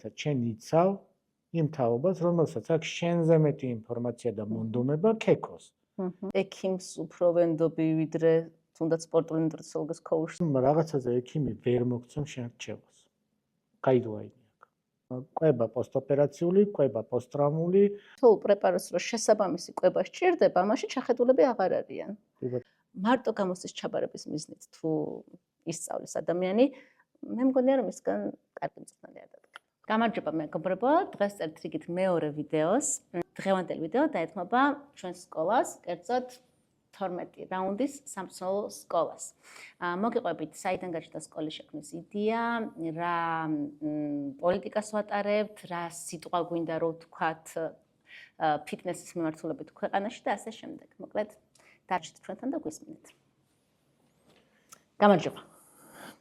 მაგალითად შენ იცავ იმ თაობას, რომელსაც აქვს შენზე მეტი ინფორმაცია და მონდომება ქექოს. ექიმს უფრო ვენდობი ვიდრე თუნდაც სპორტული ნუტრიციოლოგის coach. რაღაცაზე ექიმი ვერ მოგცემ შენ რჩევას. გაიდვაინი აქ. კვება პოსტოპერაციული, კვება პოსტტრაუმული. თუ პრეპარატს რო შესაბამისი კვება სჭირდება, მაშინ ჩახედულები აღარ არიან. მარტო გამოსის ჩაბარების მიზნით თუ ისწავლის ადამიანი, მე მგონია რომ ისგან კარგი მწვრთნელი არ დადგა. გამარჯობა მეგობრებო, დღეს წერთ რიგით მეორე ვიდეოს. დღევანდელი ვიდეო დაეთმობა ჩვენს სკოლას, კერძოდ 12 რაუნდის სამწვრთნელო სკოლას. მოგიყვებით, საიდან გაჩნდა სკოლის შექმნის იდეა, რა პოლიტიკას ვატარებთ, რა სიტყვა გვინდა რომ ვთქვათ ფიტნესის მიმართულებით ქვეყანაში და ასე შემდეგ. მოკლედ, დარჩით ჩვენთან და გვისმინეთ. გამარჯობა.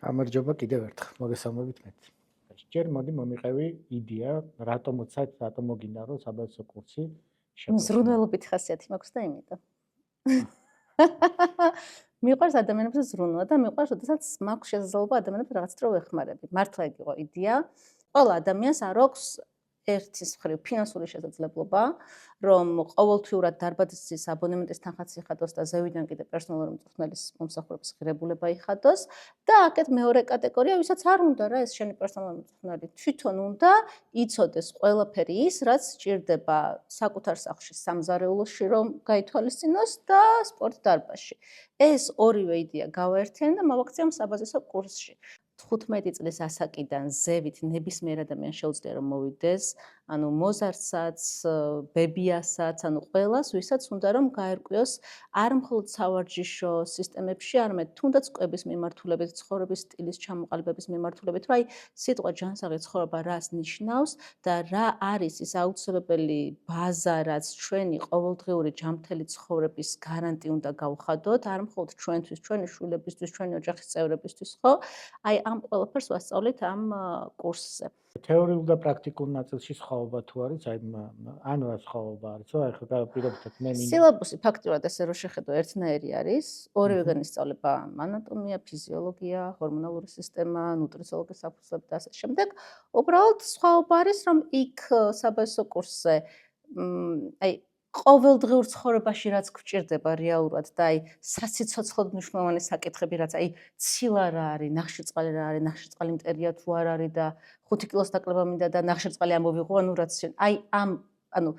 გამარჯობა კიდევ ერთხელ. მოგესალმებით მეც. ჯერ მოდი მომიყევი იდეა, რატომ მოგინდა რომ საბაზო კურსი შექმნას. ზრუნველობით ხასიათი მაქვს და იმიტომ. მიყვარს ადამიანებს ზრუნვა და მიყვარს, როდესაც მაქვს შესაძლებლობა ადამიანებს რაღაც დრო ვეხმარები. მართლა ეგ იყო იდეა. ყველა ადამიანს არ აქვს ერთის მხრივ ფინანსური შესაძლებლობა, რომ ყოველთვიურად დარბაზის აბონემენტის თანხაც იხადოს და ზევიდან კიდე პერსონალური მწვრთნელის მომსახურების ღირებულება იხადოს და აქეთ მეორე კატეგორია, ვისაც არ უნდა რა ეს შენი პერსონალური მწვრთნელი, თვითონ უნდა იცოდეს ყველაფერი ის, რაც სჭირდება საკუთარ სახლში სამზარეულოში რომ გაითვალისწინოს და სპორტ დარბაზში. ეს ორივე იდეა გავაერთიანე და მოვაქცია საბაზისო კურსში. 15 წლის ასაკიდან ზევით ნებისმიერ ადამიანს შეუძლია რომ მოვიდეს, ანუ მოზარდსაც, ბებიასაც, ანუ ყველას, ვისაც უნდა რომ გაერკვიოს არ მხოლოდ სავარჯიშო სისტემებში, არამედ თუნდაც კვების მიმართულებით, ცხოვრების სტილის ჩამოყალიბების მიმართულებით, რომ აი სიტყვა ჯანსაღი ცხოვრება რას ნიშნავს და რა არის ის აუცილებელი ბაზა, რაც ჩვენი ყოველდღიური ჯანმრთელი ცხოვრების გარანტი უნდა გავხადოთ, არ მხოლოდ ჩვენთვის, ჩვენი შვილებისთვის, ჩვენი ოჯახის წევრებისთვის, ხო? აი ამ ყველაფერს ვასწავლით ამ კურსზე. თეორიულ და პრაქტიკულ ნაწილში სხვაობა თუ არის, აი ან რა სხვაობა არის, ხო? აი ხო პირობითად მე სილაბუსი ფაქტურად ესე რომ შეხედო ერთნაირი არის, ორივეგან ისწავლება ანატომია, ფიზიოლოგია, ჰორმონალური სისტემა, ნუტრიციოლოგიის საფუძვლები და ასე შემდეგ. უბრალოდ სხვაობა არის, რომ იქ საბაზო კურსზე აი ყოველდღიურ ცხოვრებაში რაც გვჭირდება რეალურად და აი სასიცოცხლოდ მნიშვნელოვანი საკითხები რაც აი ცილა რა არის, ნახშირწყალი რა არის, ნახშირწყალი მტერია თუ არ არის და 5 კილოს დაკლება მინდა და ნახშირწყალი ამოვიღო, ანუ რაც აი ამ ანუ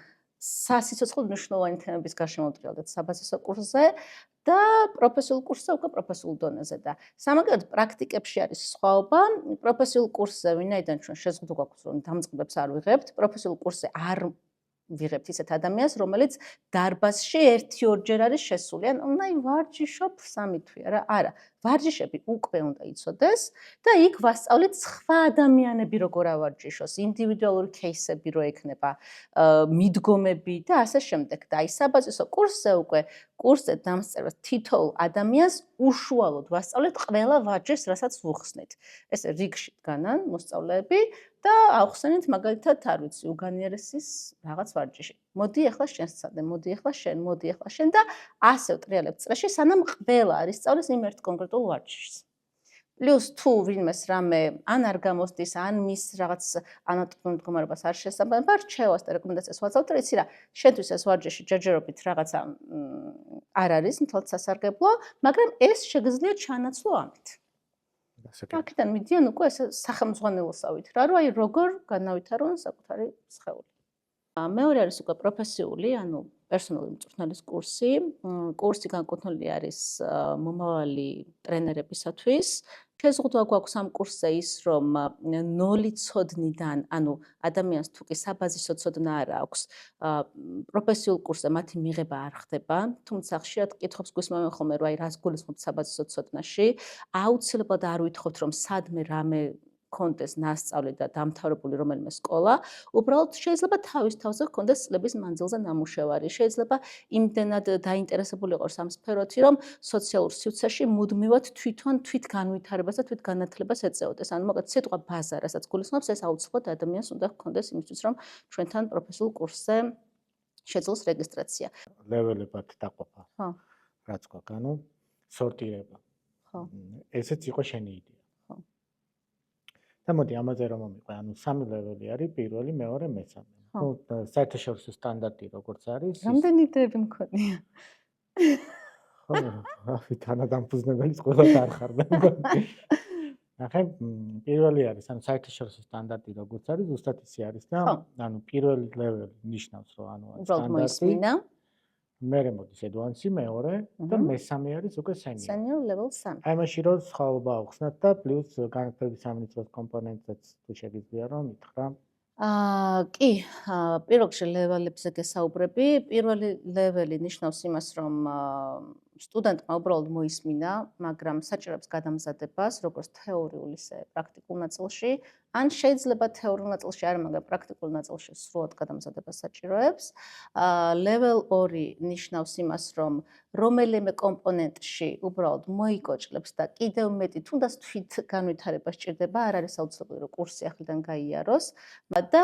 სასიცოცხლოდ მნიშვნელოვანი თემების გარშემო მოვტრიალდეთ საბაზისო კურსზე და პროფესიულ კურსზე უკვე პროფესიულ დონეზე და სამაგიეროდ პრაქტიკებში არის სხვაობა. პროფესიულ კურსზე ვინაიდან ჩვენ შეზღუდვა გვაქვს რომ დამწყებებს არ ვიღებთ, პროფესიულ კურსზე არ ვიღებთ ისეთ ადამიანს, რომელიც დარბაზში 1-2 არის შესული. ანუ აი ვარჯიშობ 3 თვეა რა. არა, ვარჯიშები უკვე უნდა იცოდეს და იქ ვასწავლით სხვა ადამიანები როგორ ავარჯიშოს, ინდივიდუალური кейსები რო ექნება, მიდგომები და ასე შემდეგ. და აი საბაზისო კურსზე უკვე კურსზე დამსწრებას თითოეულ ადამიანს უშუალოდ ვასწავლეთ ყველა ვარჯიშს, რასაც ვუხსნით. ესე რიგში დგანან მოსწავლეები და ავხსენით მაგალითად, არ ვიცი, უგანიერესის რაღაც ვარჯიში. მოდი ახლა შენ სცადე, მოდი ახლა შენ, მოდი ახლა შენ და ასე ვტრიალებთ წრეში, სანამ ყველა არის სწავლის იმ ერთ კონკრეტულ ვარჯიშს. პლუს თუ ვინმეს რამე ან არ გამოსდის, ან მის რაღაც ანატომიურ მდგომარეობას არ შესაბამება, რჩევას და რეკომენდაციას ვაცავთ, რომ იცი რა, შენთვის ეს ვარჯიში ჯერჯერობით რაღაცა არ არის მთლად სასარგებლო, მაგრამ ეს შეგიძლია ჩანაცვლო ამით. აქედან მიდიან უკვე ეს სახელმძღვანელოსავით რა, რომ აი როგორ განავითარონ საკუთარი სხეული. მეორე არის უკვე პროფესიული, ანუ პერსონალური მწვრთნელის კურსი. კურსი განკუთვნილი არის მომავალი ტრენერებისათვის. შეზღუდვა გვაქვს ამ კურსზე ის, რომ 0 ცოდნიდან, ანუ ადამიანს თუ კი საბაზისო ცოდნა არ აქვს, პროფესიულ კურსზე მათი მიღება არ ხდება, თუმცა ხშირად კითხვებს გვისმენთ ხოლმე, რომ აი რას გულისხმობთ საბაზისო ცოდნაში. აუცილებლად არ ვითხოვთ, რომ სადმე რამე კონდეს ნასწავლი და დამთავრებული რომელიმე სკოლა, უბრალოდ შეიძლება თავის თავზე გქონდეს წლების მანძილზე ნამუშევარი. შეიძლება იმდენად დაინტერესებული იყოს ამ სფეროთი, რომ სოციალურ სივრცეში მუდმივად თვითონ თვით განვითარებას და თვით განათლებას ეწეოდეს. ანუ მოკლედ სიტყვა ბაზა, რასაც გულისხმობს, ეს აუცილებლად ადამიანს უნდა გქონდეს იმისთვის, რომ ჩვენთან პროფესიულ კურსზე შეძლოს რეგისტრაცია. ლეველებად დაყოფა. ხო. რაც გვაქვს, ანუ სორტირება. ხო. ესეც იყო შენი იდეა. და მოდი ამაზე რომ მომიყვე, ანუ 3 ლეველი არის, პირველი, მეორე, მესამე. ხო. ნუ საერთაშორისო სტანდარტი როგორც არის, რამდენი იდეები მქონია? ხო, рафი თანადამფუძნებელი ყველა არ ხარ და ნახე, პირველი არის, ანუ საერთაშორისო სტანდარტი როგორც არის, ზუსტად ისე არის და ხო. ანუ პირველი ლეველი ნიშნავს, რომ ანუ არის უბრალოდ სტანდარტი, მოისმინა. მერე მოდის advance-ი, მეორე და მესამე არის უკვე senior. Senior level 3. აი მაშინ რომ სხვაობა ახსნათ და პლუს განათლების სამინისტროს კომპონენტსაც თუ შეგიძლია რომ ითხრა. კი, პირველ რიგში ლეველებზე გესაუბრები. პირველი ლეველი ნიშნავს იმას, რომ სტუდენტმა უბრალოდ მოისმინა, მაგრამ საჭიროებს გადამზადებას, როგორც თეორიულ, ისე პრაქტიკულ ნაწილში. ან შეიძლება თეორიულ ნაწილში არა, მაგრამ პრაქტიკულ ნაწილში სრულად გადამზადებას საჭიროებს. level 2 ნიშნავს იმას, რომ რომელიმე კომპონენტში უბრალოდ მოიკოჭლებს და კიდევ მეტი თუნდაც თვით განვითარება სჭირდება, არ არის აუცილებელი რომ კურსი ახლიდან გაიაროს. და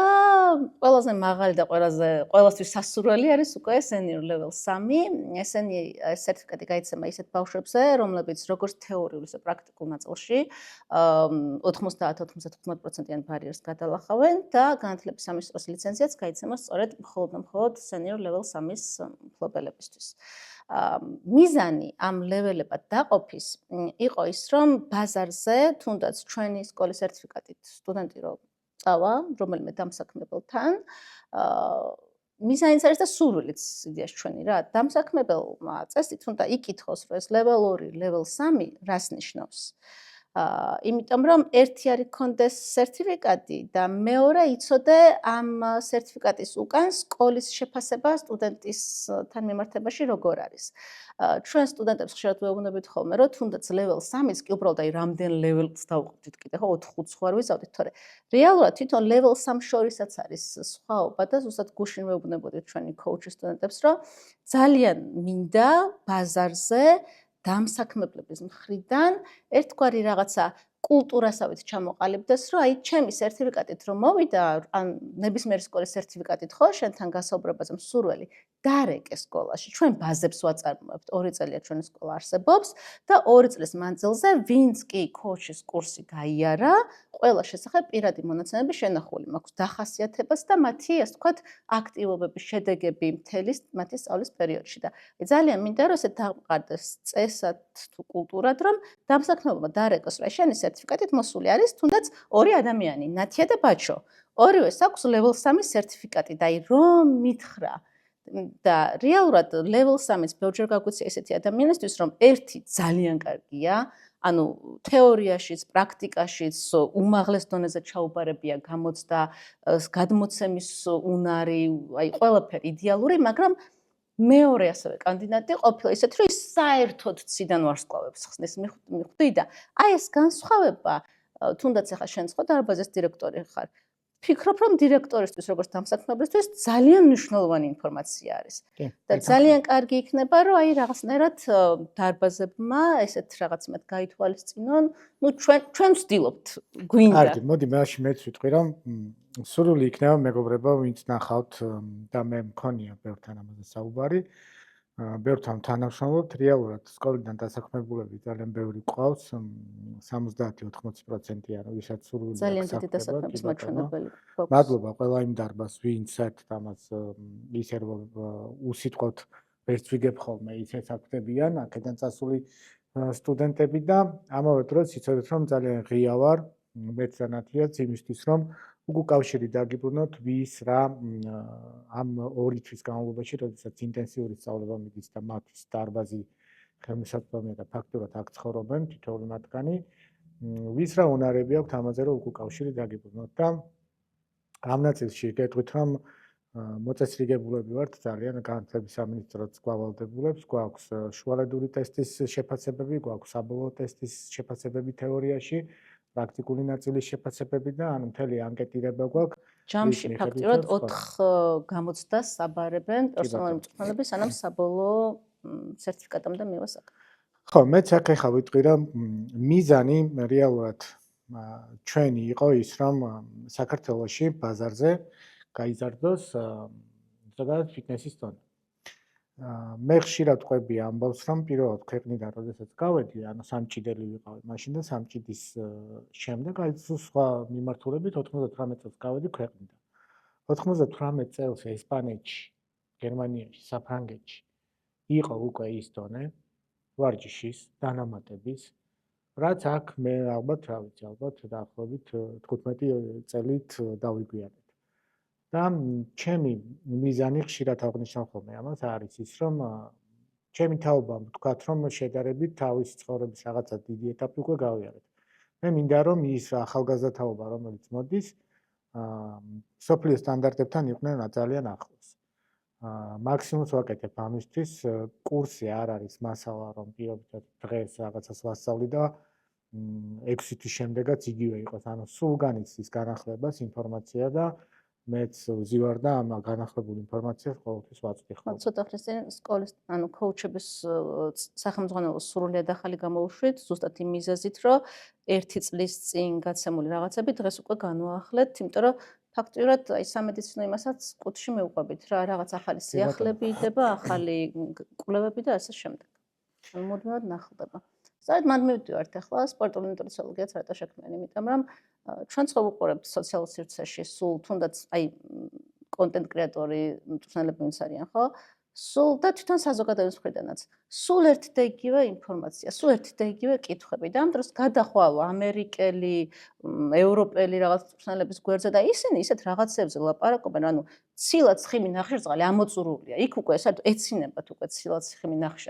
ყველაზე მაღალი და ყველასთვის სასურველი არის უკვე senior level 3. ესენი სერტიფიკატი გაიცემა ისეთ ბავშვებზე, რომლებიც როგორც თეორიულ, ისე პრაქტიკულ ნაწილში 90-95%-იან ბარიერს გადალახავენ და განათლების სამინისტროს ლიცენზიაც გაიცემა სწორედ მხოლოდ senior level 3-ის მფლობელებისთვის. მიზანი ამ ლეველებად დაყოფის იყო ის, რომ ბაზარზე თუნდაც ჩვენი სკოლის სერტიფიკატით სტუდენტი რომ წავა რომელიმე დამსაქმებელთან, მიზანიც არის და სურვილიც იდეაში ჩვენი რა. დამსაქმებელმა წესით უნდა იკითხოს, რომ ეს level 2, level 3 რას ნიშნავს. იმიტომ რომ ერთი არის კონდეს სერტიფიკატი და მეორე იცოდე ამ სერტიფიკატის უკან სკოლის შეფასება სტუდენტისთან მიმართებაში როგორ არის. ჩვენ სტუდენტებს ხშირად ვეუბნებით ხოლმე, რომ თუნდაც level 3-ის კი უბრალოდ აი რამდენ level-ს დავუყდით კიდე ხო 4-5 სხვა ვიზავდით, თორე რეალურად თვითონ level 3 შორისაც არის სხვაობა და ზუსტად გუშინ ვეუბნებოდით ჩვენი coach სტუდენტებს, რომ ძალიან მინდა ბაზარზე დამსაქმებლების მხრიდან ერთგვარი რაღაცა კულტურასავით ჩამოყალიბდეს, რომ აი ჩემი სერტიფიკატით რომ მოვიდა, ან ნებისმიერი სკოლის სერტიფიკატით ხო, შენთან გასაუბრებაზე მსურველი დარეკე სკოლაში. ჩვენ ბაზებს ვაწარმოებთ, 2 წელია ჩვენი სკოლა არსებობს და 2 წლის მანძილზე ვინც კი coach-ის კურსი გაიარა, ყველა შესახებ პირადი მონაცემები შენახული მაქვს დახასიათებას და მათი, ასე ვთქვათ, აქტივობების შედეგები მთელი მათი სწავლის პერიოდში და ძალიან მინდა რომ ესე დავყარდეს წესად თუ კულტურად, რომ დამსაქმებელმა დარეკოს, რომ შენი სერტიფიკატით მოსული არის თუნდაც 2 ადამიანი, ნათია და ბაჩო. ორივეს აქვს level 3 სერტიფიკატი და აი რომ მითხრა და რეალურად level 3-ს ბევრჯერ გაგვიცია ესეთი ადამიანისთვის, რომ ერთი ძალიან კარგია, ანუ თეორიაშიც, პრაქტიკაშიც უმაღლეს დონეზე ჩაუბარებია გამოცდა, გადმოცემის უნარი, აი ყველაფერი იდეალური, მაგრამ მეორე ასევე კანდიდატი ყოფილა ისეთი, რომ საერთოდ ციდან ვარსკვლავებს ხსნის მიხვდი და აი ეს განსხვავება, თუნდაც ახლა შენ ხო დარბაზის დირექტორი ხარ, ფიქრობ, რომ დირექტორისთვის, როგორც დამსაქმებლისთვის, ძალიან მნიშვნელოვანი ინფორმაცია არის. და ძალიან კარგი იქნება, რომ აი რაღაცნაირად დარბაზებმა ესეთ რაღაც მათ გაითვალისწინონ, ну ჩვენ ვცდილობთ, გვინდა. კარგი, მოდი მაშინ მეც ვიტყვი, რომ სურვილი იქნება მეგობრებო, ვინც ნახავთ და მე მქონია ბევრთან ამაზე საუბარი. ბევრთან თანამშრომლობთ, რეალურად სკოლიდან დასაქმებულები ძალიან ბევრი ყავს, 70-80% ანუ ვისაც სურვილი აქვს. ძალიან დიდი დასაქმების მაჩვენებელი. მადლობა ყველა იმ დარბაზს, ვინც საერთოდ ამას ისე რომ უსიტყვოდ ვერც ვიგებ ხოლმე, ისე საქმდებიან, აქედან წასული სტუდენტები და ამავე დროს იცოდეთ, რომ ძალიან ღია ვარ, მეც და ნათლიაც იმისთვის, რომ უკავშირი დაგიბრუნოთ ვის რა ამ 2 თვის განმავლობაში, როდესაც ინტენსიური სწავლება მიდის და მათთვის დარბაზი ხელმისაწვდომია და ფაქტურად აქ ცხოვრობენ თითოეული მათგანი, ვის რა უნარები აქვთ ამაზე, რომ უკავშირი დაგიბრუნოთ და ამ ნაწილში გეტყვით, რომ მოწესრიგებულები ვართ ძალიან განათლების სამინისტროც გვავალდებულებს, გვაქვს შუალედური ტესტის შეფასებები, გვაქვს საბოლოო ტესტის შეფასებები თეორიაში, პრაქტიკული ნაწილის შეფასებები და ანუ მთელი ანკეტირება გვაქვს. ჯამში ფაქტიურად 4 გამოცდას აბარებენ პერსონალური მწვრთნელები, სანამ საბოლოო სერტიფიკატამდე მივასაკრებთ. ხო, მეც აქ ახლა ვიტყვი, რომ მიზანი რეალურად ჩვენი იყო ის, რომ საქართველოში ბაზარზე გაიზარდოს ზოგადად ფიტნესის დონე. მე ხშირად ყვები ამბავს, რომ პირველად ქვეყნიდან როდესაც გავედი, ანუ სამჭიდელი ვიყავი მაშინ და სამჭიდის შემდეგ, აი სხვა მიმართულებით 98 წელს გავედი ქვეყნიდან. 98 წელს ესპანეთში, გერმანიაში, საფრანგეთში იყო უკვე ის დონე ვარჯიშის, დანამატების, რაც აქ მე ალბათ, რა ვიცი, ალბათ დაახლოებით 15 წელით დავიგვიანებ. და ჩემი მიზანი ხშირად აღნიშნავ ხოლმე ამას არის ის, რომ ჩემი თაობამ ვთქვათ, რომ შედარებით თავისი ცხოვრების რაღაცა დიდი ეტაპი უკვე გავიარეთ. მე მინდა რომ ის ახალგაზრდა თაობა, რომელიც მოდის, სოფლიო სტანდარტებთან იყვნენ ძალიან ახლოს. მაქსიმუმს ვაკეთებ ამისთვის, კურსი არ არის მასალა, რომ პირობითად დღეს რაღაცას ვასწავლი და 6 თვის შემდეგაც იგივე იყოს, ანუ სულ განიცდის განახლებას ინფორმაცია და მეც ვზივარ და ამ განახლებულ ინფორმაციას ყოველთვის ვაწვდი ხოლმე. ცოტა ხნის წინ სკოლის, ანუ კოუჩების სახელმძღვანელოს სრულიად ახალი გამოვუშვით, ზუსტად იმ მიზეზით, რომ 1 წლის წინ გაცემული რაღაცები დღეს უკვე განვაახლეთ, იმიტომ რომ ფაქტიურად აი სამედიცინო იმასაც კუთხში მივყვებით რა, რაღაც ახალი სიახლეები იდება, ახალი კვლევები და ასე შემდეგ. ანუ მუდმივად ნახლდება. სწორედ მან მივდივართ ახლა სპორტული ნუტრიციოლოგიაც რატო შექმნიან, იმიტომ რომ ჩვენ ცხოვრობთ სოციალურ სივრცეში, სულ თუნდაც აი კონტენტ კრეატორი, მწვრთნელები ვინც არიან, ხო? სულ და თვითონ საზოგადოების მხრიდანაც. სულ ერთი და იგივე ინფორმაცია, სულ ერთი და იგივე კითხვები და ამ დროს გადახვალვა ამერიკელი, ევროპელი რაღაც მწვრთნელების გვერდზე და ისინი ისეთ რაღაცებზე ლაპარაკობენ, ანუ ცილა ცხიმი ნახშირწყალი ამოწურულია. იქ უკვე საერთოდ ეცინებათ უკვე ცილა ცხიმი ნახშირ,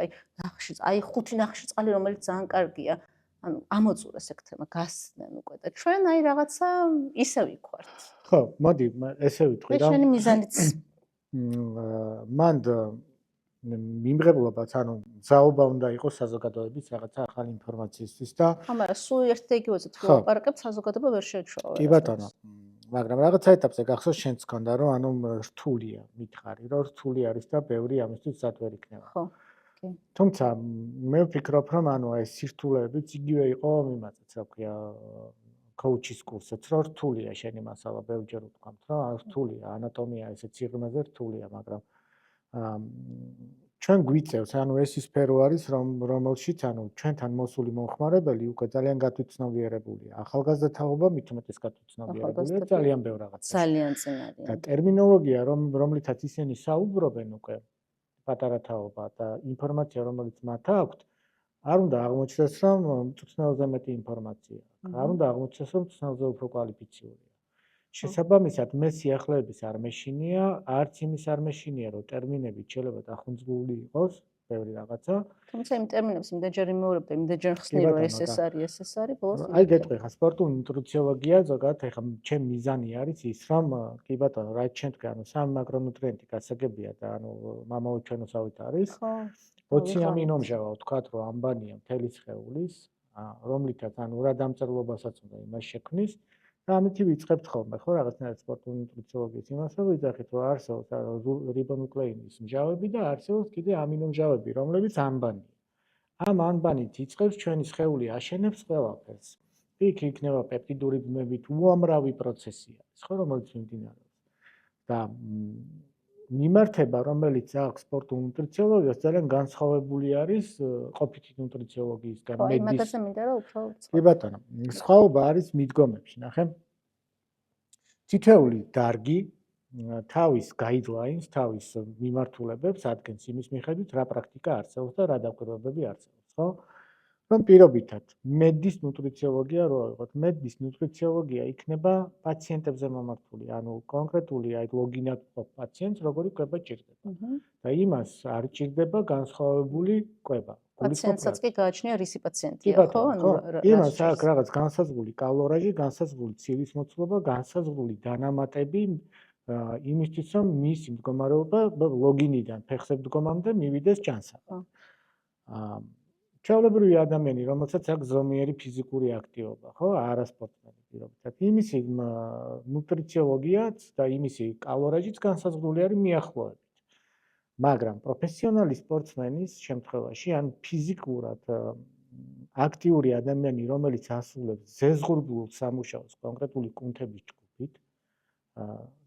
აი 5 ნახშირწყალი რომელიც ძალიან კარგია. ანუ ამოწურეს ეგ თემა, გასცდნენ უკვე და ჩვენ აი რაღაცა ისე ვიქوارთ. ხო, მოდი ესე ვიტყვი და რომ შენი მიზანიც მანდ მიმღებლობაც, ანუ ზაობა უნდა იყოს საზოგადოების რაღაცა ახალი ინფორმაციისთვის და ხო, მაგრამ სულ ერთ და იგივეზე თუ ვაპარაკებთ, საზოგადოება ვერ შეეჩვევა. კი ბატონო, მაგრამ რაღაცა ეტაპზე გახსოვს შენც გქონდა, რომ ანუ რთულია, მითხარი, რომ რთული არის და ბევრი ამისთვის სად ვერ იქნება. ხო. კი. თუმცა მე ვფიქრობ, რომ ანუ ეს სირთულეებიც იგივე იყო მიმაცაც, რა ქვია, კოუჩის კურსიც, რომ რთულია შენი მასალა, ბევრჯერ ვთქვამთ, რომ რთულია, ანატომია ესე სიღრმეზე რთულია, მაგრამ ჩვენ გვიწევს, ანუ ეს ის სფერო არის, რომელშიც ანუ ჩვენთან მოსული მომხმარებელი უკვე ძალიან გათვითცნობიერებულია. ახალგაზრდა თაობა მით უმეტეს გათვითცნობიერებულია ძალიან ბევრ რაღაცაში. ძალიან წინ და არიან. ტერმინოლოგია, რომლითაც ისინი საუბრობენ უკვე პატარა თაობა და ინფორმაცია, რომელიც მათ აქვთ, არ უნდა აღმოჩნდეს, რომ მწვრთნელზე მეტი ინფორმაცია აქვს. არ უნდა აღმოჩნდეს, რომ მწვრთნელზე უფრო კვალიფიციურია. შესაბამისად, მე სიახლეების არ მეშინია, არც იმის არ მეშინია, რომ ტერმინები შეიძლება დახუნძღული იყოს, ბევრი რაღაცა. თუმცა იმ ტერმინებს იმდენჯერ იმეორებდა, იმდენჯერ ხსნი, რომ ეს არის, ბოლოს. აი გეტყვი, ხა სპორტული ნუტრიციოლოგია ზოგადად, ეხლა ჩემი მიზანი არის ის, რომ კი ბატონო, რა ჩვენ თქვი, ანუ სამი მაკრონუტრიენტი გასაგებია და ანუ მამაო ჩვენოსავით არის. 20 ამინომჟავა ვთქვათ, რომ ამბანია მთელი სხეულის, რომლითაც ანუ რა დამწერლობასაც უნდა იმას შექმნის. და ამითი ვიწყებთ ხოლმე, ხო, რაღაცნაირად სპორტული ნუტრიციოლოგიის იმას, რომ ვიძახით, რომ არსებობს რიბონუკლეინის მჟავები და არსებობს კიდე ამინომჟავები, რომლებიც ანბანია. ამ ანბანით იწყებს ჩვენი სხეული აშენებს ყველაფერს. იქ იქნება პეპტიდური ბმებით უამრავი პროცესი არის, ხო, რომელიც მიმდინარეობს. და მიმართება, რომელიც აქვს სპორტულ ნუტრიციოლოგიას, ძალიან განსხვავებული არის ყოფითი ნუტრიციოლოგიისგან. ხო, იმათაც მინდა რომ უფრო კი ბატონო, სხვაობა არის მიდგომებში, ნახე. თითოეული დარგი თავის guidelines, თავის მიმართულებებს ადგენს იმის მიხედვით, რა პრაქტიკა არსებობს და რა დაკვირვებები არსებობს, ხო? რომ პირობითად მედის ნუტრიციოლოგია რო ავიღოთ, მედის ნუტრიციოლოგია იქნება პაციენტებზე მომართული, ანუ კონკრეტული აი ლოგინად ყოფ პაციენტს როგორი კვება ჭირდება. და იმას არ ჭირდება განსხვავებული კვება. პაციენტსაც კი გააჩნია რისი პაციენტია, ხო? იმას აქვს რაღაც განსაზღვრული კალორაჟი, განსაზღვრული ცილის მოცულობა, განსაზღვრული დანამატები იმისთვის, რომ მისი მდგომარეობა ლოგინიდან ფეხზე დგომამდე მივიდეს ჭანსაღად. ჩვეულებრივი ადამიანი, რომელსაც აქვს ზომიერი ფიზიკური აქტივობა, ხო, არასპორტსმენი პირობითად, იმისი ნუტრიციოლოგიაც და იმისი კალორაჟიც განსაზღვრული არის მიახლოებით. მაგრამ პროფესიონალი სპორტსმენის შემთხვევაში, ან ფიზიკურად აქტიური ადამიანი, რომელიც ასრულებს ზეზღურბლულ სამუშაოს კონკრეტული კუნთების ჯგუფით,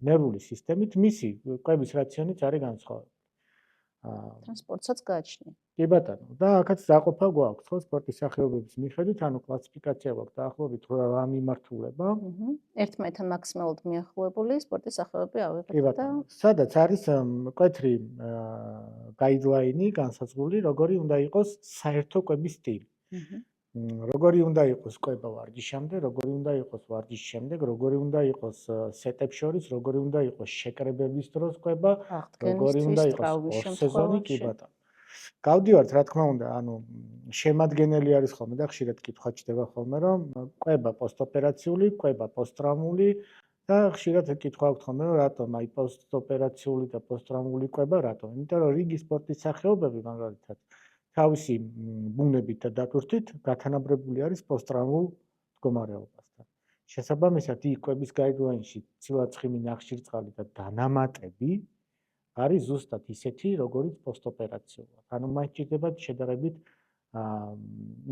ნერვული სისტემით, მისი კვების რაციონიც არის განსხვავებული. ტრანსპორტსაც გააჩნია. კი ბატონო, და აქაც დაყოფა გვაქვს, ხო, სპორტის სახეობების მიხედვით, ანუ კლასიფიკაცია გვაქვს დაახლოებით 8 მიმართულება. ერთმანეთთან მაქსიმალურად მიახლოებული სპორტის სახეობები კი ავიღეთ და ბატონო, სადაც არის მკვეთრი გაიდლაინი განსაზღვრული, როგორი უნდა იყოს საერთო კვების სტილი. როგორი უნდა იყოს კვება ვარჯიშამდე, როგორი უნდა იყოს ვარჯიშის შემდეგ, როგორი უნდა იყოს სეტებს შორის, როგორი უნდა იყოს შეკრებების დროს კვება, როგორი უნდა იყოს სეზონი, კი ბატონო. გავდივართ, რა თქმა უნდა, ანუ შემადგენელი არის ხოლმე და ხშირად კითხვა ჩდება ხოლმე, რომ კვება პოსტოპერაციული, კვება პოსტტრაუმული და ხშირად კითხვა აქვს ხოლმე, რომ რატომ აი პოსტოპერაციული და პოსტტრაუმული კვება, რატომ? იმიტომ რომ რიგი სპორტის სახეობები მაგალითად თავისი ბუნებით და დატვირთვით გათანაბრებული არის პოსტტრაუმულ მდგომარეობასთან. შესაბამისად, იქ კვების გაიდლაინში ცილა-ცხიმი, ნახშირწყალი და დანამატები არის ზუსტად ისეთი, როგორიც პოსტოპერაციულად. ანუ მას ჭირდება შედარებით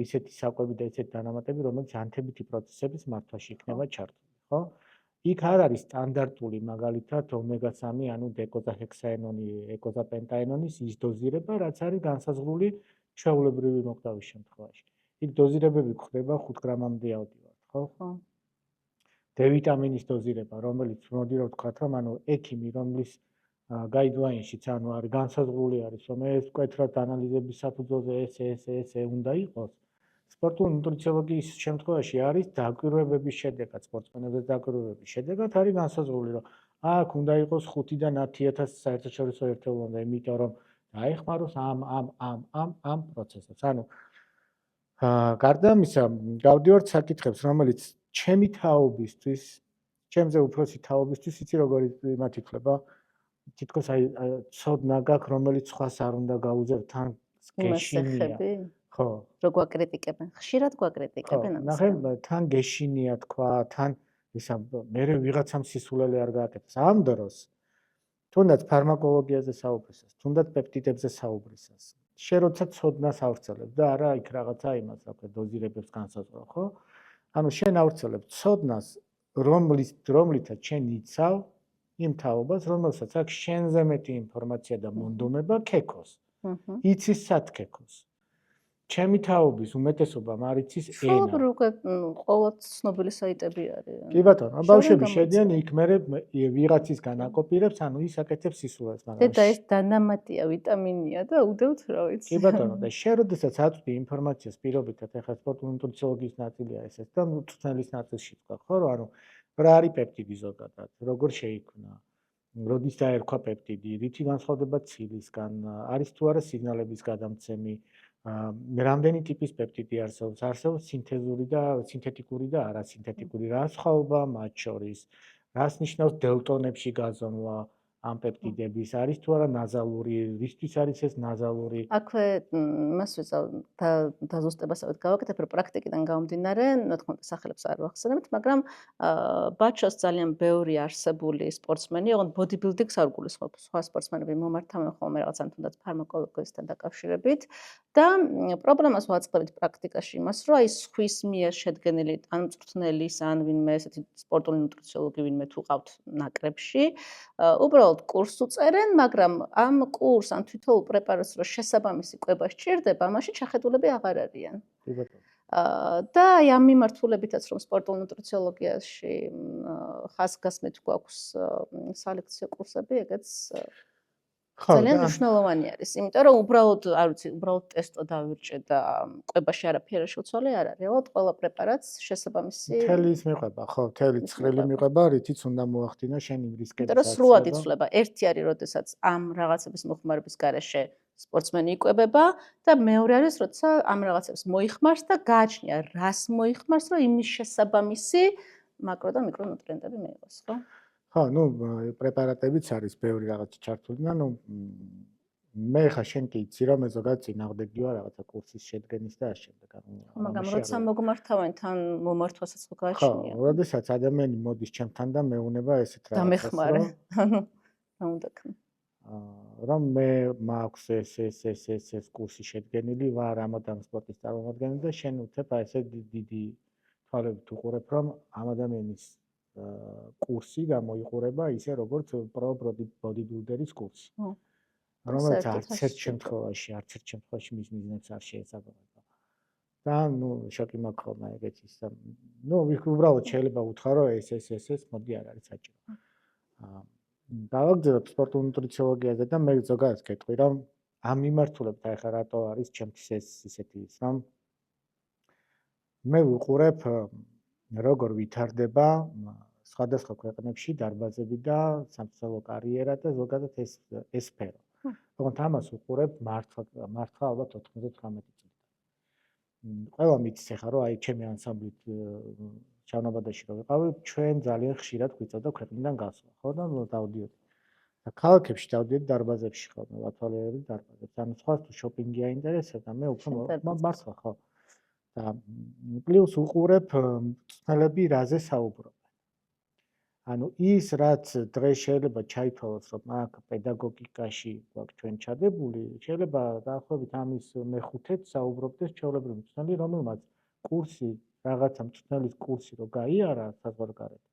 ისეთი საკვები და ისეთი დანამატები, რომელიც ანთებითი პროცესების მართვაში იქნება ჩართული, ხო? იქ არ არის სტანდარტული მაგალითად ომეგა-3, ანუ დეკოზაჰექსაენონი, ეკოზაპენტაენონის ის დოზირება, რაც არის განსაზღვრული ჩვეულებრივი მოკვდავის შემთხვევაში. იქ დოზირებები გვხდება 5 გრამამდე ავდივართ, ხო? D ვიტამინის დოზირება, რომელიც მოდი რა ვთქვათ, რომ ანუ ექიმი, რომლის გაიდლაინშიც ანუ არის განსაზღვრული არის, რომ ეს მკვეთრად ანალიზების საფუძველზე ეს უნდა იყოს. სპორტული ნუტრიციოლოგიის შემთხვევაში არის დაკვირვებების შედეგად, სპორტსმენების დაკვირვებების შედეგად არის განსაზღვრული, რომ აქ უნდა იყოს 5-დან 10,000 საერთაშორისო ერთეულამდე, იმიტომ რომ დაეხმაროს ამ პროცესებს. ანუ გარდა ამისა, გავდივართ საკითხებს, რომელიც ჩემი თაობისთვის, ჩემზე უფროსი თაობისთვის იცი როგორი იმათ ითვლება. თითქოს აი ცოდნა გაქვს, რომელიც სხვას არ უნდა გაუძებ, თან გეშინია. ხო. რო გვაკრიტიკებენ, ხშირად გვაკრიტიკებენ ამას. ნახე, თან გეშინია თქვა, თან ისა მე ვიღაცამ სისულელე არ გააკეთეს. ამ დროს თუნდაც ფარმაკოლოგიაზე საუბრისას, თუნდაც პეპტიდებზე საუბრისას. შენ როცა ცოდნას ავრცელებ და არა იქ რაღაცა იმას, რა ქვია, დოზირებებს განსაზღვრა, ხო? ანუ შენ ავრცელებ ცოდნას, რომლითაც შენ იცავ იმ თაობას, რომელსაც აქვს შენზე მეტი ინფორმაცია და მონდომება ქექოს. იცის სათქექოს. ჩემი თაობის უმეტესობამ არ იცის ენა. სულ უკვე ყოველთ ცნობილი საიტები არის. კი ბატონო, ბავშვები შედიან იქ მერე ვიღაცისგან აკოპირებს, ანუ ის აკეთებს სისულელს, მაგრამ და ეს დანამატია, ვიტამინია და უდევთ რა ვიცი. კი ბატონო, და შენ როდესაც აწვდი ინფორმაციას პირობითად, ეხლა სპორტული ნუტრიციოლოგიის ნაწილია ესეც და მწვრთნელის ნაწილში თქვა, ხო, რომ ანუ რა არის პეპტიდი ზოგადად, როგორ შეიქმნა, როდის დაერქვა პეპტიდი, რითი განსხვავდება ცილისგან, არის თუ არა სიგნალების გადამცემი, რამდენი ტიპის პეპტიდი არსებობს, არსებობს სინთეზური და სინთეთიკური და არასინთეთიკური, რა სხვაობაა მათ შორის, რას ნიშნავს დელტონებში გაზომვა ამ პეპტიდების, არის თუ არა ნაზალური, რისთვის არის ეს ნაზალური? აქვე მას ვეცავ დაზუსტებასავით გავაკეთებ, რომ პრაქტიკიდან გამომდინარე, რა თქმა უნდა, სახელებს არ ვახსენებთ, მაგრამ ბაჩოს ძალიან ბევრი არსებული სპორტსმენი, ოღონდ ბოდიბილდინგს არ გულისხმობ, სხვა სპორტსმენები მომართავენ ხოლმე რაღაც ან თუნდაც ფარმაკოლოგიასთან დაკავშირებით და პრობლემას ვაწყდებით პრაქტიკაში იმას, რომ აი სხვის მიერ შედგენილი ან მწვრთნელის, ან ვინმე ესეთი სპორტული ნუტრიციოლოგი ვინმე თუ ყავთ ნაკრებში, უბრალოდ კურსს უწერენ, მაგრამ ამ კურს ან თვითონ პრეპარატს რო შესაბამისი კვება სჭირდება, ამაში ჩახედულები აღარ არიან. კი ბატონო. და აი ამ მიმართულებითაც რომ სპორტულ ნუტრიციოლოგიაში ხაზგასმით გვაქვს სალექციო კურსები, ეგეც ძალიან მნიშვნელოვანი არის, იმიტომ რომ უბრალოდ, არ ვიცი, უბრალოდ ტესტო დავირჭე და კვებაში არაფერი შეცვალე არ არის. რეალურად ყველა პრეპარატს შესაბამისი მთელი ის მიყვება, ხო, მთელი ცხრილი მიყვება, რითიც უნდა მოახდინო შენ იმ რისკებს. იმიტომ რომ სრულად იცვლება, ერთი არის, როდესაც ამ რაღაცების მოხმარების გარეშე სპორტსმენი იკვებება და მეორე არის, როცა ამ რაღაცებს მოიხმარს და გააჩნია, რას მოიხმარს, რომ იმის შესაბამისი მაკრო და მიკრონუტრიენტები მიიღოს, ხო? ხო, ну, პრეპარატებიც არის ბევრი რაღაც ჩართული და ну, მე ხა შენ კი იცი რომ ეს ზოგადად წინააღმდეგი ვარ რაღაცა კურსის შედგენის და ამ შემდეგ. მაგრამ როცა მოგმართავენ თან მომართვასაც გააჩნია. ხო, როდესაც ადამიანი მოდის ჩემთან და მეუნება ესეთ რაღაცას. დამეხმარე. ანუ რა უნდა ქნა. რომ მე მაქვს ეს კურსი შედგენილი ვარ ამოდამ სპორტის წარმომადგენელი და შენ უცებ აი ესე დიდი თვალებით უყურებ რომ ამ ადამიანის კურსი გამოიყურება ისე როგორც პრო ბოდიბილდერის კურსი. რომელიც არც ერთ შემთხვევაში მის მიზნებს არ შეესაბამება. და შოკი მაქვს ხოლმე ეგეთის და უბრალოდ შეიძლება უთხრა რომ ეს მოდი არ არის საჭირო. დავაგრძელებ სპორტულ ნუტრიციოლოგიაზე და მე ზოგადად გეტყვი რომ ამ მიმართულებით ახლა რატო არის ჩემთვის ეს ისეთი ის რომ მე ვუყურებ როგორ ვითარდება სხვადასხვა ქვეყნებში დარბაზები და სამწვრთნელო კარიერა და ზოგადად ეს სფერო. თუმცა ამას ვუყურებ მართლა ალბათ 99 წელი. ყველა მიცის ახლა რომ აი ჩემი ანსამბლით ჩავნაბადაში რო ვიყავი, ჩვენ ძალიან ხშირად გვიწევდა ქვეყნიდან გასვლა, ხო და დავდიოდი. და ქალაქებში დავდიოდი დარბაზებში ხოლმე, ვათვალიერებდი დარბაზებს. ანუ სხვა თუ შოპინგი აინტერესებდა, მე უფრო მართლა ხო. და პლუს უყურებ მწვრთნელები რაზე საუბრობენ. ანუ ის რაც დღეს შეიძლება ჩაითვალოს რომ აქ პედაგოგიკაში გვაქვს ჩვენ ჩადებული, შეიძლება დაახლოებით ამის მეხუთეც საუბრობდეს ჩვეულებრივი მწვრთნელი, რომელმაც კურსი რაღაცა მწვრთნელის კურსი რო გაიარა საზღვარგარეთ.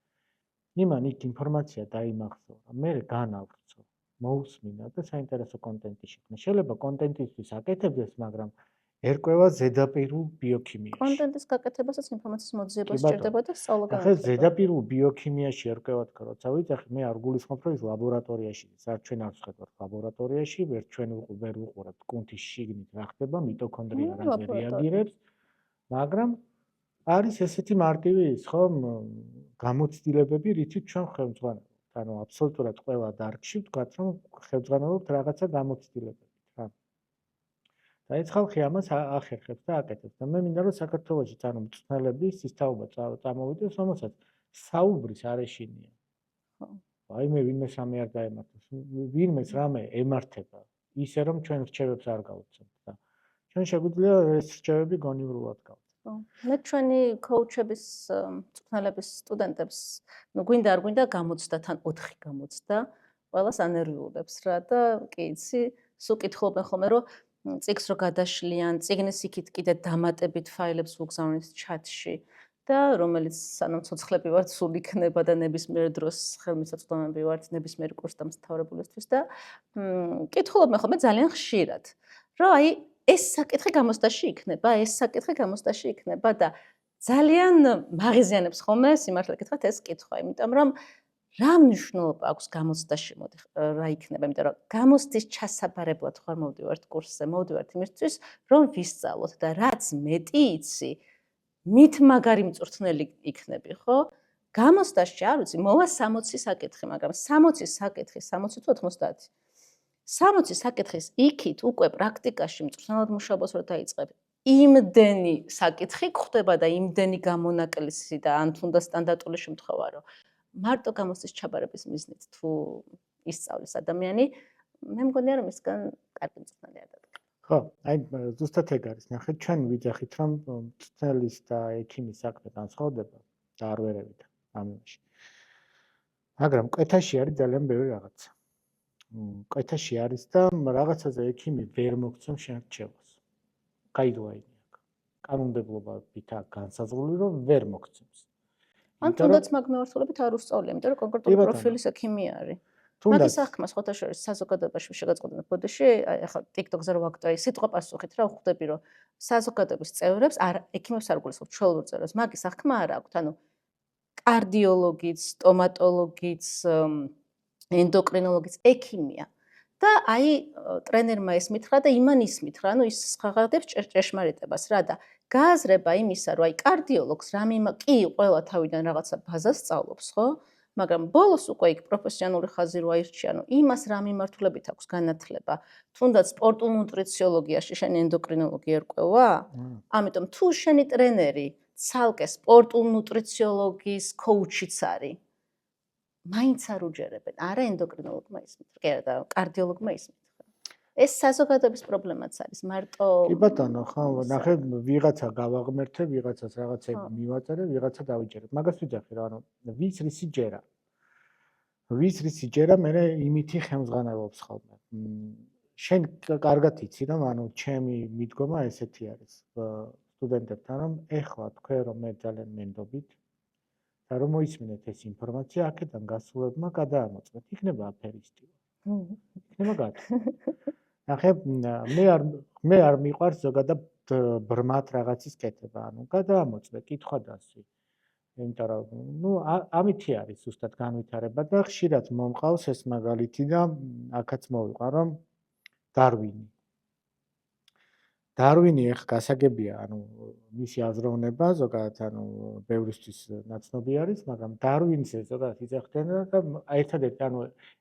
იმან იქ ინფორმაცია დაიმახსოვრა, მე განავრცო, მოусმინა და საინტერესო კონტენტი შექმნა. შეიძლება კონტენტისთვის აკეთებდეს, მაგრამ ერკვევა ზედაპირულ ბიოქიმიაში. კონტენტის გაკეთებასაც ინფორმაციის მოძიება სჭირდება და სწავლა ახლა განათლება. ზედაპირულ ბიოქიმიაში ერკვევათ ხო, როცა ვიძახი, მე არ გულისხმობ, რომ ის ლაბორატორიაში, ჩვენ არ ვხედავთ ლაბორატორიაში, ჩვენ ვერ ვუყურებთ კუნთის შიგნით რა ხდება, მიტოქონდრია რაზე რეაგირებს, მაგრამ არის ესეთი მარტივი ის ხომ გამოცდილებები, რითიც ჩვენ ხელმძღვანელობთ. ანუ აბსოლუტურად ყველა დარგში ვთქვათ, რომ ხელმძღვანელობთ რაღაცა გამოცდილებებით. და ეს ხალხი ამას ახერხებს და აკეთებს. და მე მინდა რომ საქართველოშიც ანუ მწვრთნელების ის თაობა წამოვიდეს, რომელსაც საუბრის არ ეშინია. აი მე ვინმეს რამე არ დაემართოს, ვინმეს რამე ემართება, ისე რომ ჩვენ რჩევებს არ გავუცემთ და ჩვენ შეგვიძლია ეს რჩევები გონივრულად გავუცემთ. მე ჩვენი კოუჩების მწვრთნელების სტუდენტებს გვინდა არ გვინდა გამოცდა თან 4 გამოცდა, ყველას ანერვიულებს რა და კი იცი, სულ კითხულობენ ხოლმე რომ წიგნს რო გადაშლიან, წიგნის იქით კიდე დამატებით ფაილებს ვუგზავნით ჩატში და რომელიც სანამ ცოცხლები ვართ, სულ იქნება და ნებისმიერ დროს ხელმისაწვდომები ვართ ნებისმიერ კურსდამთავრებულისთვის და კითხულობენ ხოლმე ძალიან ხშირად, რომ აი ეს საკითხი გამოცდაში იქნება, ეს საკითხი გამოცდაში იქნება და ძალიან მაღიზიანებს ხოლმე სიმართლე გითხრათ ეს კითხვა, იმიტომ რომ რა მნიშვნელობა აქვს გამოცდაში რა იქნება, იმიტომ რომ გამოცდის ჩასაბარებლად ხარ მოვდივართ კურსზე, მოვდივართ იმისთვის, რომ ვისწავლოთ და რაც მეტი იცი, მით მაგარი მწვრთნელი იქნები, ხო? გამოცდაში არ ვიცი, მოვა 60 საკითხი, მაგრამ 60 საკითხი, 60 თუ 90. 60 საკითხის იქით უკვე პრაქტიკაში მწვრთნელად მუშაობას რო დაიწყებ, იმდენი საკითხი გვხდება და იმდენი გამონაკლისი და ან თუნდაც სტანდარტული შემთხვევა რომ მარტო გამოცდის ჩაბარების მიზნით თუ ისწავლის ადამიანი, მე მგონია რომ ისგან კარგი მწვრთნელი არ დადგება. ხო, აი ზუსტად ეგ არის. ნახეთ, ჩვენ ვიძახით რომ მწვრთნელის და ექიმის საქმე განსხვავდება და არ ვერევით ამაში. მაგრამ კვეთაში არის ძალიან ბევრი რაღაცა. კვეთაში არის და რაღაცაზე ექიმი ვერ მოგცემ შენ რჩევას. გაიდვაინი აქ. კანონმდებლობით აქ განსაზღვრული რომ ვერ მოგცემს. ან თუნდაც მაგ მიმართულებით არ უსწავლია, იმიტომ რომ კონკრეტული პროფილის ექიმი არის. მაგის საქმე სხვათა შორის საზოგადოებაში შეგაწყობდნენ ბოდიში, აი ახლა TikTok-ზე რო ვაკეთე, სიტყვა პასუხით რა ხვდები რომ საზოგადოების წევრებს ექიმებს არ გულისხმობ ჩვეულებრივ წევრებს, მაგის საქმე არ აქვს, ანუ კარდიოლოგიც, სტომატოლოგიც, ენდოკრინოლოგიც ექიმია. და აი ტრენერმა ეს მითხრა და იმან ის მითხრა, ანუ ის ხაღადებს ჭეშმარიტებას რა და გააზრება იმისა, რომ აი კარდიოლოგს კი ყველა თავიდან რაღაცა ბაზას სწავლობს, ხო? მაგრამ ბოლოს უკვე იქ პროფესიონალური ხაზი რო აირჩია, ანუ იმას რა მიმართულებით აქვს განათლება, თუნდაც სპორტულ ნუტრიციოლოგიაში შენი ენდოკრინოლოგი ერკვევა? ამიტომ თუ შენი ტრენერი ცალკე სპორტულ ნუტრიციოლოგის კოუჩიც არის, მაინც არ უჯერებენ, არა ენდოკრინოლოგმა ისმით, კი არა და კარდიოლოგმა ისმით. ეს საზოგადოების პრობლემაც არის, მარტო კი ბატონო, ხო, ნახე, ვიღაცა გავაღმერთე, ვიღაცას რაღაცები მივაწერე, ვიღაცა დავიჯერებ. მაგას ვიძახი რა, ანუ ვის რისი ჯერა. ვის რისი ჯერა, მე იმითი ხელმძღვანელობს ხოლმე. შენ კარგად იცი, რომ ანუ ჩემი მიდგომა ესეთი არის სტუდენტებთან, რომ ეხლა თქვენ რომ მე ძალიან მენდობით და რომ მოისმინეთ ეს ინფორმაცია, აქედან გასულებმა გადაამოწმეთ, იქნება აფერისტი. იქნება გათვლილი. ნახე, მე არ მიყვარს ზოგადად ბრმად რაღაცის კეთება, ანუ გადაამოწმე, კითხვა დასვი. იმიტომ რომ ამითი არის ზუსტად განვითარება და ხშირად მომყავს ეს მაგალითი და აქაც მოვიყვა რომ დარვინი ეხ გასაგებია, ანუ მისი აზროვნება ზოგადად ბევრისთვის ნაცნობი არის, მაგრამ დარვინზე ზოგადად იძახდნენ და ერთადერთი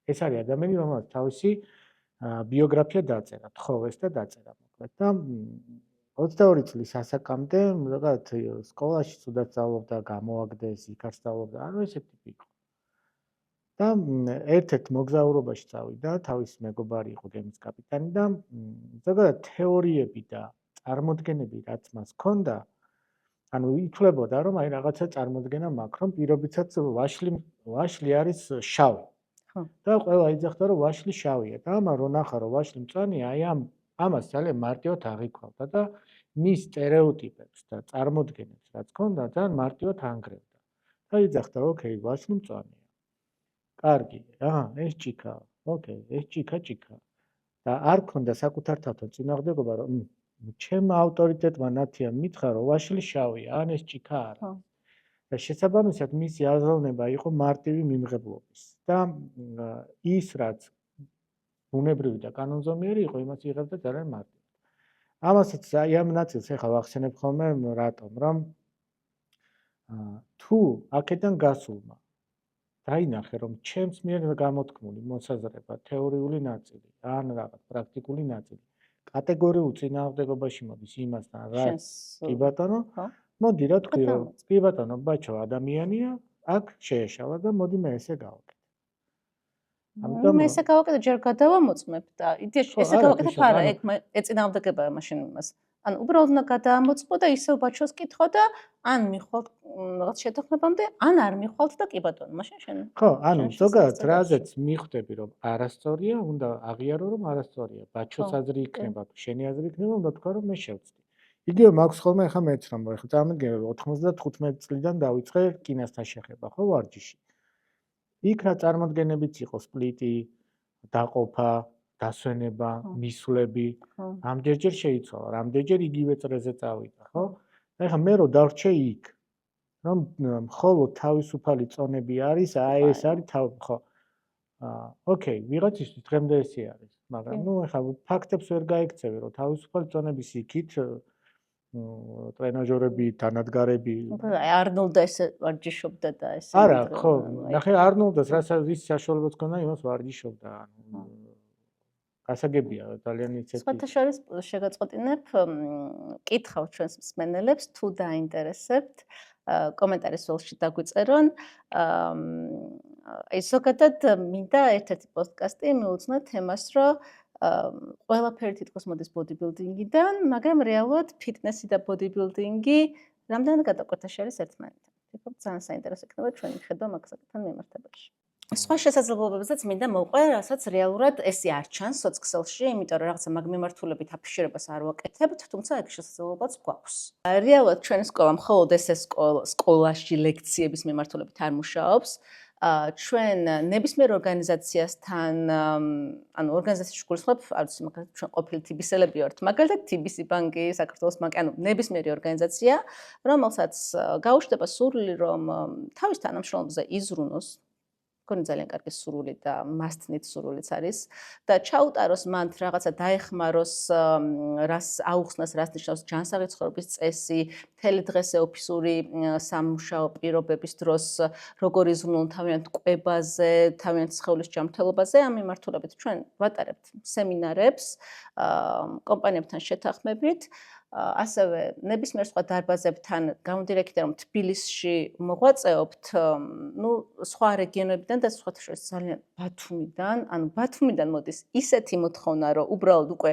ეს არის ადამიანი, რომელსაც თავისი ბიოგრაფია დაწერა, თხოვეს და დაწერა მოკლედ და 22 წლის ასაკამდე ზოგადად სკოლაში ცუდად სწავლობდა, გამოაგდეს, იქ არ სწავლობდა, ესეთი ტიპი იყო. და ერთ-ერთ მოგზაურობაში წავიდა, თავის მეგობარი იყო გემის კაპიტანი და ზოგადად თეორიები და წარმოდგენები რაც მას ჰქონდა, ანუ ითვლებოდა რომ აი რაღაცა წარმოდგენა მაქვს, რომ პირობითაც ვაშლი არის შავი. და ყველა იძახდა რომ ვაშლი შავია და ამან რო ნახა რომ ვაშლი მწვანეა, აი ამას ძალიან მარტივად აღიქვავდა და მის სტერეოტიპებს და წარმოდგენებს რაც ჰქონდა, ძალიან მარტივად ანგრევდა. და იძახდა, ოკეი, ვაშლი მწვანეა. კარგი, ეს ჭიქაა. ოკეი, ეს ჭიქა. და არ ქონდა საკუთარ თავთან წინააღმდეგობა, რომ ჩემ ავტორიტეტმა ნათია მითხრა, რომ ვაშლი შავია, ან ეს ჭიქა არა. და შესაბამისად მისი აზროვნება იყო მარტივი მიმღებლობის. და ის რაც ბუნებრივი და კანონზომიერი იყო, იმას იღებდა ძალიან მარტივად. ამასაც აი ამ ნაწილს ეხლა ვახსენებ ხოლმე რატომ, რომ თუ აქედან გასულმა დაინახე, რომ ჩემს მიერ გამოთქმული მოსაზრება, თეორიული ნაწილი, ან რაღაც პრაქტიკული ნაწილი, კატეგორიულ წინააღმდეგობაში მოდის იმასთან, რაც კი ბატონო, მოდი რა თქვი, რომ კი ბატონო, ბაჩო ადამიანია, აქ შეეშალა და მოდი მე ესე გავაკეთე. ამიტომ ესე გავაკეთე, ჯერ გადავამოწმებ და იდეაში ესე გავაკეთებ არა, ეგ ეწინააღმდეგებაა მაშინ იმას. ანუ უბრალოდ უნდა გადაამოწმო და ისევ ბაჩოს კითხო და ან მიხვალთ რაღაც შეთანხმებამდე, ან არ მიხვალთ და კი ბატონო, მაშინ შენ. ხო, ანუ ზოგადად რაზეც მიხვდები რომ არასწორია, უნდა აღიარო რომ არასწორია. ბაჩოს აზრი იქნება, შენი აზრი იქნება, უნდა თქვა რომ მე შევწდი. იგივე მაქვს ხოლმე ახლა მეც რომ ახლა წარმოგიდგენთ 95 წლიდან დავიწყე კინასთან შეხება, ხო, ვარჯიში. იქ რა წარმოდგენებიც იყო სპლიტი, დაყოფა, დასვენება, მისვლები, რამდენჯერ შეიცვალა, რამდენჯერ იგივე წრეზე წავიდა, ხო? და ეხლა მე რო დავრჩე იქ, რომ მხოლოდ თავისუფალი წონები არის, აი ეს არის ხო. ოკეი, ვიღაცისთვის დღემდე ესე არის, მაგრამ ეხლა ფაქტებს ვერ გაიქცევი, რომ თავისუფალი წონების იქით ტრენაჟორები, თანადგარები. არნოლდა ესე ვარჯიშობდა და ესე. არა, ხო, ნახე არნოლდას რასაც ის საშუალებაც ჰქონდა, იმას ვარჯიშობდა, გასაგებია ძალიან ისეთი. სხვათა შორის შეგაწყვეტინებ, კითხავ ჩვენს მსმენელებს, თუ დაინტერესებთ, კომენტარის ველში დაგვიწერონ. აი ზოგადად მინდა ერთ-ერთი პოდკასტი მიუძღვნათ თემას, რომ ყველაფერი თითქოს მოდის ბოდიბილდინგიდან, მაგრამ რეალურად ფიტნესი და ბოდიბილდინგი რამდენად გადაკვეთა შორის ერთმანეთთან. თვითონ ძალიან საინტერესო იქნება ჩვენი ხედვა მაგ საკითხთან მიმართებაში. სხვა შესაძლებლობებზეც მინდა მოვყვე, რასაც რეალურად ესე არ ჩანს სოციქსელში, იმიტომ რომ რაღაცა მაგ მიმართულებით აფიშირებას არ ვაკეთებთ, თუმცა ეგ შესაძლებლობაც გვაქვს. რეალურად ჩვენი სკოლა მხოლოდ ესე სკოლაში ლექციების მიმართულებით არ მუშაობს. ჩვენ ნებისმიერ ორგანიზაციასთან, ანუ ორგანიზაციაში გულისხმობ, არ ვიცი, მაგალითად ჩვენ ყოფილი TBC-ელები ვართ, მაგალითად TBC ბანკი, საქართველოს ბანკი, ანუ ნებისმიერი ორგანიზაცია, რომელსაც გაუჩნდება სურვილი, რომ თავის თანამშრომლებზე იზრუნოს, მგონი ძალიან კარგი სურვილი და მასთნით სურვილიც არის და ჩაუტაროს მან რაღაცა დაეხმაროს, რას აუხსნას, რას ნიშნავს ჯანსაღი ცხოვრების წესი, მთელი დღესე ოფისური სამუშაო პირობების დროს როგორ იზრუნონ თავიანთ კვებაზე, თავიანთ სხეულის ჯანმრთელობაზე, ამ მიმართულებით ჩვენ ვატარებთ სემინარებს კომპანიებთან შეთანხმებით. ასევე ნებისმიერ სხვა დარბაზებთან გამოდირი იქიდან რომ თბილისში მოღვაწეობთ, სხვა რეგიონებიდან და სხვათა შორის ძალიან ბათუმიდან, ანუ ბათუმიდან მოდის ისეთი მოთხოვნა, რომ უბრალოდ უკვე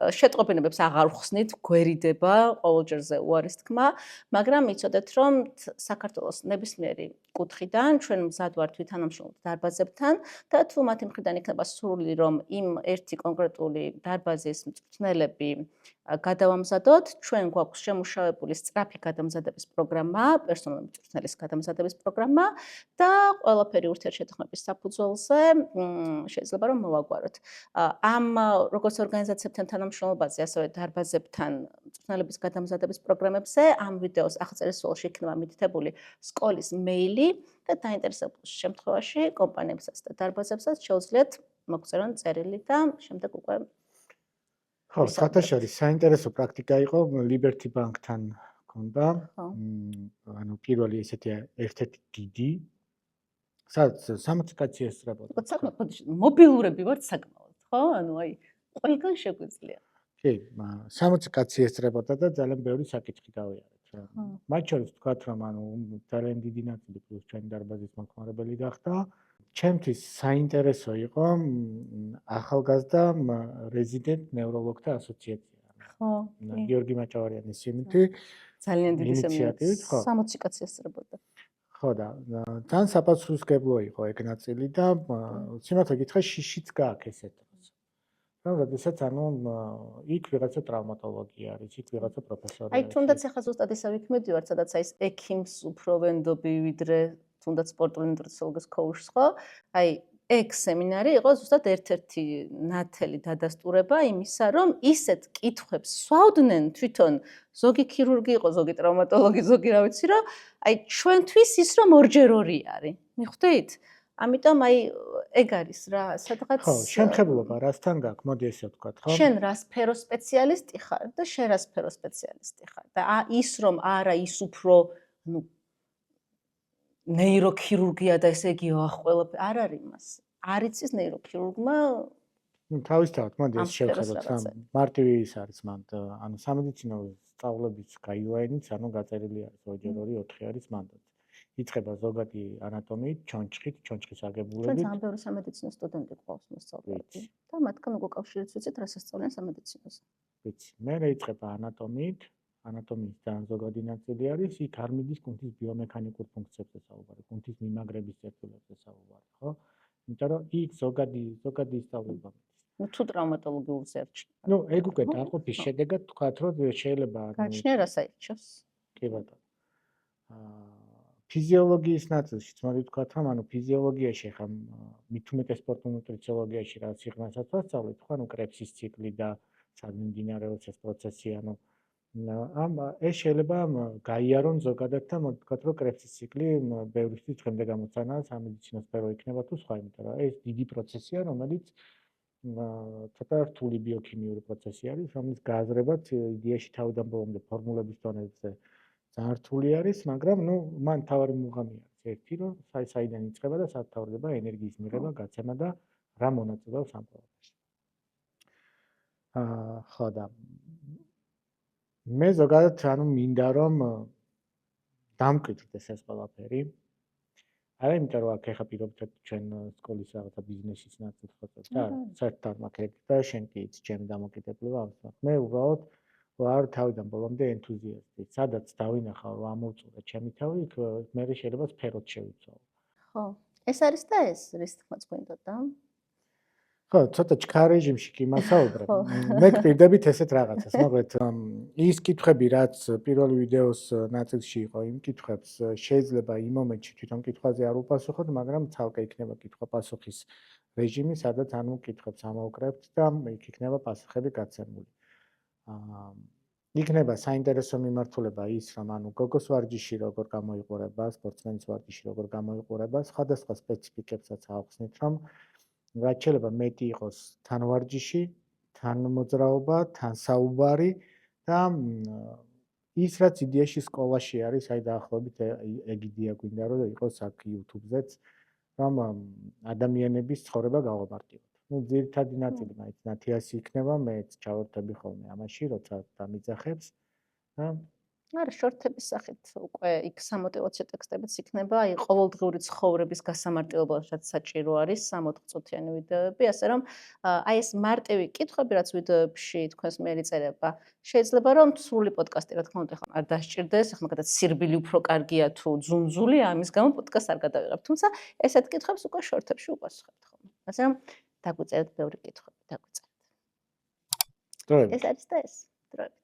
შეტყობინებებს აღარ ხსნით, გვერიდება ყოველჯერზე უარის თქმა, მაგრამ იცოდეთ, რომ საქართველოს ნებისმიერი კუთხიდან ჩვენ მზად ვართ ვითანამშრომლოთ დარბაზებთან და თუ მათი მხრიდან იქნება სურვილი, რომ იმ ერთი კონკრეტული დარბაზის მწვრთნელები გადავამზადოთ, ჩვენ გვაქვს შემუშავებული სწრაფი გადამზადების პროგრამა, პერსონალური მწვრთნელის გადამზადების პროგრამა და ყველაფერი ურთიერთშეთანხმების საფუძველზე შეიძლება რომ მოვაგვაროთ. ამ როგორც ორგანიზაციებთან თანამშრომლობაზე, ასევე დარბაზებთან მწვრთნელების გადამზადების პროგრამებზე ამ ვიდეოს აღწერისვალში იქნება მითითებული სკოლის მეილი და დაინტერესებულ შემთხვევაში კომპანიებსაც და დარბაზებსაც შეუძლიათ მოგწერონ წერილი და შემდეგ უკვე ხო, საერთაშორისო საინტერესო პრაქტიკა იყო Liberty Bank-თან ჰქონდა. ანუ პირველი ესეთი ერთ-ერთი დიდი სადაც 60 კაცი ესწრებოდა. საკმაოდ მობილურები ვართ საკმაოდ, ხო? ანუ აი ყველგან შეგვიძლია. კი, 60 კაცი ესწრებოდა და ძალიან ბევრი საკითხი გავიარეთ. მათ შორის ვთქვათ, რომ ანუ ძალიან დიდი ნაწილი პლუს ჩვენი დარბაზის მომხმარებელი გახდა. ჩემთვის საინტერესო იყო ახალგაზრდა რეზიდენტ ნევროლოგთა ასოციაცია. ხო. გიორგი მაჭავარიანის იმითი ძალიან დიდი ინიციატივით, ხო. 60 კაცი ესწრებოდა. ხო და თან საპასუხისმგებლო იყო ეგ ნაწილი და სიმართლე გითხრა შიშიც გააქვს ესეთ დროს. რომ როდესაც ანუ იქ ვიღაცა ტრავმატოლოგი არის, იქ ვიღაცა პროფესორი აი არის. თუნდაც ახლა ზუსტად ისე ვიქმედივარ, სადაც აი ექიმს უფრო ვენდობი ვიდრე თუნდაც სპორტული ნუტრიციოლოგის კოუშს, ხო? აი ეგ სემინარი იყო ზუსტად ერთ-ერთი ნათელი დადასტურება იმისა, რომ ისეთ კითხვებს სვავდნენ თვითონ ზოგი ქირურგი იყო, ზოგი ტრავმატოლოგი, ზოგი რა ვიცი რა, აი ჩვენთვის ის რომ ორჯერ ორი არის. მიხვდით? ამიტომ აი ეგ არის რა, სადღაც ხო, შემხებლობა რასთან გაქვს? მოდი ესე ვთქვათ, ხო? შენ რა სფეროს სპეციალისტი ხარ და შენ რა სფეროს სპეციალისტი ხარ და ის რომ არა ის უფრო ნუ ნეიროქირურგია და ესე იგი ყველაფერი არ არის მას. არ იცის ნეიროქირურგმა თავისთავად, მოდი ამ ეს შევხედოთ, სფეროს რაღაცა. მარტივი ის არის მანდ, ანუ სამედიცინო სწავლების გაიუაინიც, ანუ გაწერილი არის 2x2 4 არის მანდატი. იწყება ზოგადი ანატომიით, ჩონჩხით, ჩონჩხის ჩვენ აგებულებით. ძალიან ბევრი სამედიცინო სტუდენტი ყავს მოსწავლეები და მათგან უკავშირიც ვიცით რა სასწავლიან სამედიცინოზე. ვიცი. მერე იწყება ანატომიით, ანატომიის ძალიან ზოგადი ნაწილი არის, იქ არ მიდის კუნთის ბიომექანიკურ ფუნქციებზე საუბარი, კუნთის მიმაგრების წერტილებზე საუბარი, ხო? იმიტომ რომ იქ ზოგადი ისწავლება მიდის. ნუ თუ ტრავმატოლოგიურზე არჩევ. ნუ ეგ უკვე დაყოფის შედეგად თქვათ, რომ შეიძლება გაჩნია რა საერთოს. კი ბატონო. ფიზიოლოგიის ნაწილშიც მოდი ვთქვათ, რომ ანუ ფიზიოლოგიაში ხა მით უმეტეს სპორტულ ნუტრიციოლოგიაში რაც სიღრმესაც ვასწავლეთ, ხო, ანუ კრეფსის ციკლი და სად მიმდინარეობს ეს პროცესი, ანუ ეს შეიძლება გაიარონ ზოგადად და მოდი ვთქვათ, რომ კრეფსის ციკლი ბევრისთვის დღემდე გამოცანაა სამედიცინო სფერო იქნება თუ სხვა, იმიტომ რომ ეს დიდი პროცესია, რომელიც ცოტა რთული ბიოქიმიური პროცესი არის, რომლის გააზრებაც იდეაში თავიდან ბოლომდე ფორმულების დონეზე ძალიან რთული არის, მაგრამ ნუ მან თავარი მუღამი არის ერთი, რომ საიდან იწყება და სად თავდება ენერგიის მიღება, გაცემა და რა მონაწილეობს ამ პროცესში. ხო და მე ზოგადად ანუ მინდა რომ დამკვიდრდეს ეს ყველაფერი. არა იმიტომ რომ აქ ეხა პირობითად ჩვენ სკოლის რაღაცა ბიზნესის ნაწილს ხოწობ და საერთოდ მაქვს და შენ კი იცი ჩემი დამოკიდებულება ამას. მე უბრალოდ ვარ თავიდან ბოლომდე ენთუზიასტი. სადაც დავინახავ რომ ამოვწურე ჩემი თავი, იქ მე შეიძლება სფეროთ შევიცვალო. ხო. ეს არის და ეს რის თქმაც გვინდოდა. ხო, ცოტა ჩქარ რეჟიმში კი მასაუბრებ. მე გპირდებით ესეთ რაღაცას, მაგრამ ის კითხვები, რაც პირველი ვიდეოს ნაწილში იყო, იმ კითხვებს შეიძლება იმ მომენტში თვითონ კითხვაზე არ უპასუხოთ, მაგრამ ცალკე იქნება კითხვა-პასუხის რეჟიმი, სადაც ანუ კითხვებს ამოვკრებთ და იქ იქნება პასუხები გაცემული. იქნება საინტერესო მიმართულება ის, რომ ანუ გოგოს ვარჯიში როგორ გამოიყურება, სპორტსმენის ვარჯიში როგორ გამოიყურება, სხვადასხვა სპეციფიკებსაც ავხსნით, რომ რაც შეიძლება მეტი იყოს თან ვარჯიში, თან მოძრაობა, თან საუბარი და ის რაც იდეაში სკოლაში არის, აი დაახლოებით ეგ იდეა გვინდა რომ იყოს აქ YouTube-ზეც, რომ ადამიანების ცხოვრება გავამარტივოთ. ნუ ძირითადი ნაწილი მაინც ნათიასი იქნება, მეც ჩავერთები ხოლმე ამაში, როცა დამიძახებს და არა, შორტების სახით უკვე იქ სამოტივაციო ტექსტებიც იქნება, აი ყოველდღიური ცხოვრების გასამარტივებლად საჭირო არის 60 წუთიანი ვიდეოები, ასე რომ აი ეს მარტივი კითხვები, რაც ვიდეოებში თქვენს მიერ იწერება, შეიძლება რომ სრული პოდკასტი, რა თქმა უნდა, ხომ არ დასჭირდეს, ახლა მაგათ სირბილი უფრო კარგია თუ ძუნძული, ამის გამო პოდკასტს არ გადავიღებთ, თუმცა ესეთ კითხვებს უკვე შორტებში უპასუხებთ ხოლმე. ასე რომ დაგვიწერეთ ბევრი კითხვები, დაგვიწერეთ. ეს არის და ეს. დროებით.